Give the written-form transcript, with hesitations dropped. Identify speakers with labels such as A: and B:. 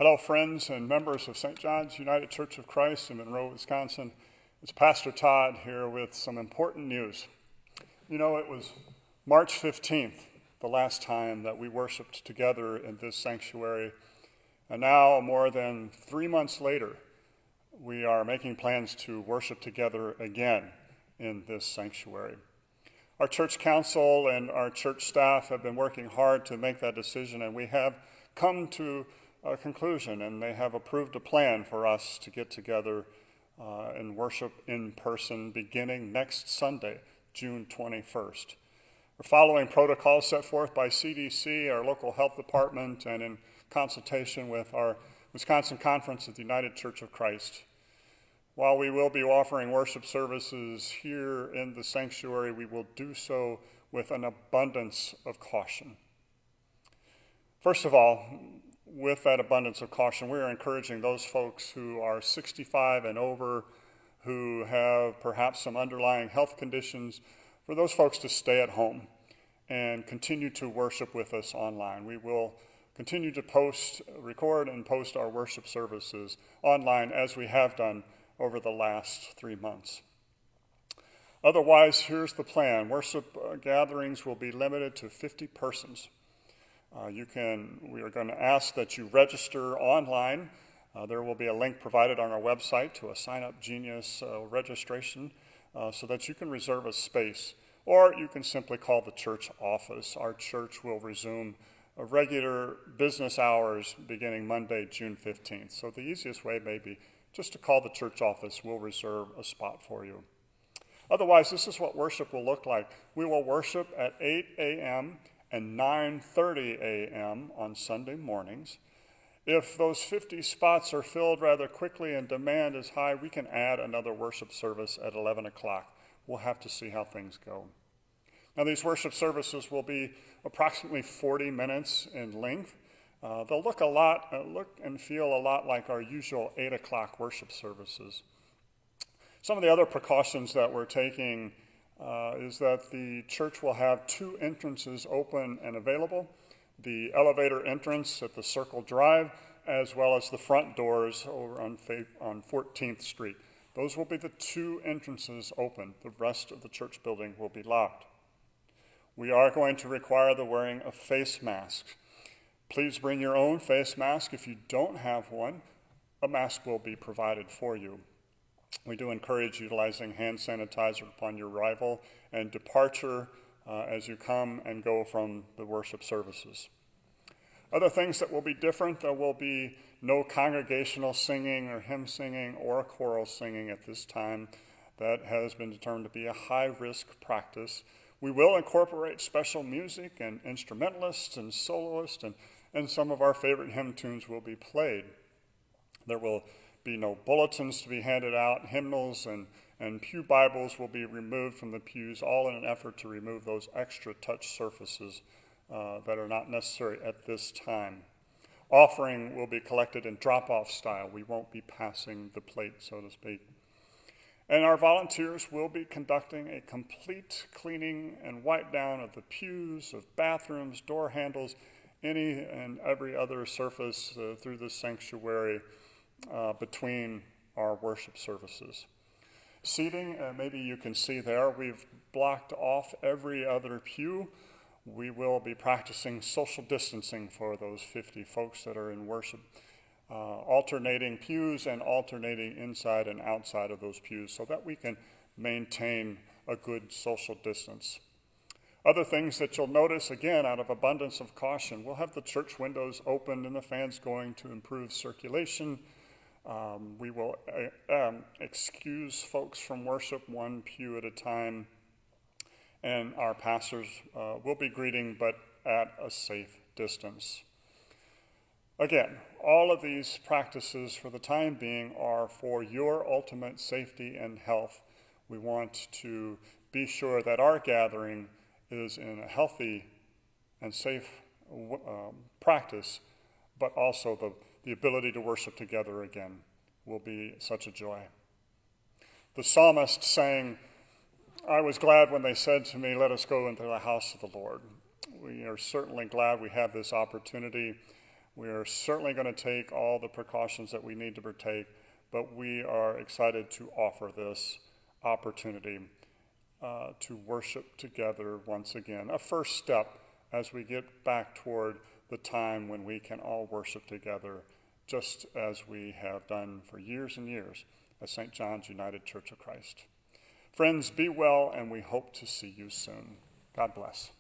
A: Hello, friends and members of St. John's United Church of Christ in Monroe, Wisconsin. It's Pastor Todd here with some important news. You know, it was March 15th, the last time that we worshiped together in this sanctuary. And now, more than 3 months later, we are making plans to worship together again in this sanctuary. Our church council and our church staff have been working hard to make that decision, and we have come to a conclusion, and they have approved a plan for us to get together and worship in person beginning next Sunday, June 21st. We're following protocols set forth by CDC, our local health department, and in consultation with our Wisconsin Conference of the United Church of Christ. While we will be offering worship services here in the sanctuary, we will do so with an abundance of caution. First of all, with that abundance of caution, we are encouraging those folks who are 65 and over, who have perhaps some underlying health conditions, for those folks to stay at home and continue to worship with us online. We will continue to record and post our worship services online as we have done over the last 3 months. Otherwise, here's the plan. Worship gatherings will be limited to 50 persons. We are going to ask that you register online. There will be a link provided on our website to a Sign Up Genius registration so that you can reserve a space, or you can simply call the church office. Our church will resume regular business hours beginning Monday, June 15th. So the easiest way may be just to call the church office. We'll reserve a spot for you. Otherwise, this is what worship will look like. We will worship at 8 a.m. and 9:30 a.m. on Sunday mornings. If those 50 spots are filled rather quickly and demand is high, we can add another worship service at 11 o'clock. We'll have to see how things go. Now, these worship services will be approximately 40 minutes in length. They'll look and feel a lot like our usual 8 o'clock worship services. Some of the other precautions that we're taking is that the church will have 2 entrances open and available: the elevator entrance at the Circle Drive, as well as the front doors over on 14th Street. Those will be the 2 entrances open. The rest of the church building will be locked. We are going to require the wearing of face masks. Please bring your own face mask. If you don't have one, a mask will be provided for you. We do encourage utilizing hand sanitizer upon your arrival and departure as you come and go from the worship services. Other things that will be different: there will be no congregational singing or hymn singing or choral singing at this time. That has been determined to be a high-risk practice. We will incorporate special music and instrumentalists and soloists, and some of our favorite hymn tunes will be played. There will be no bulletins to be handed out. Hymnals and pew Bibles will be removed from the pews, all in an effort to remove those extra touch surfaces that are not necessary at this time. Offering will be collected in drop-off style. We won't be passing the plate, so to speak. And our volunteers will be conducting a complete cleaning and wipe down of the pews, of bathrooms, door handles, any and every other surface through the sanctuary between our worship services. Seating, maybe you can see there, we've blocked off every other pew. We will be practicing social distancing for those 50 folks that are in worship, alternating pews and alternating inside and outside of those pews so that we can maintain a good social distance. Other things that you'll notice, again, out of abundance of caution: we'll have the church windows open and the fans going to improve circulation. We will excuse folks from worship 1 pew at a time, and our pastors will be greeting, but at a safe distance. Again, all of these practices for the time being are for your ultimate safety and health. We want to be sure that our gathering is in a healthy and safe practice, but also the ability to worship together again will be such a joy. The psalmist sang, "I was glad when they said to me, 'Let us go into the house of the Lord.'" We are certainly glad we have this opportunity. We are certainly going to take all the precautions that we need to take, but we are excited to offer this opportunity to worship together once again. A first step as we get back toward the time when we can all worship together, just as we have done for years and years at St. John's United Church of Christ. Friends, be well, and we hope to see you soon. God bless.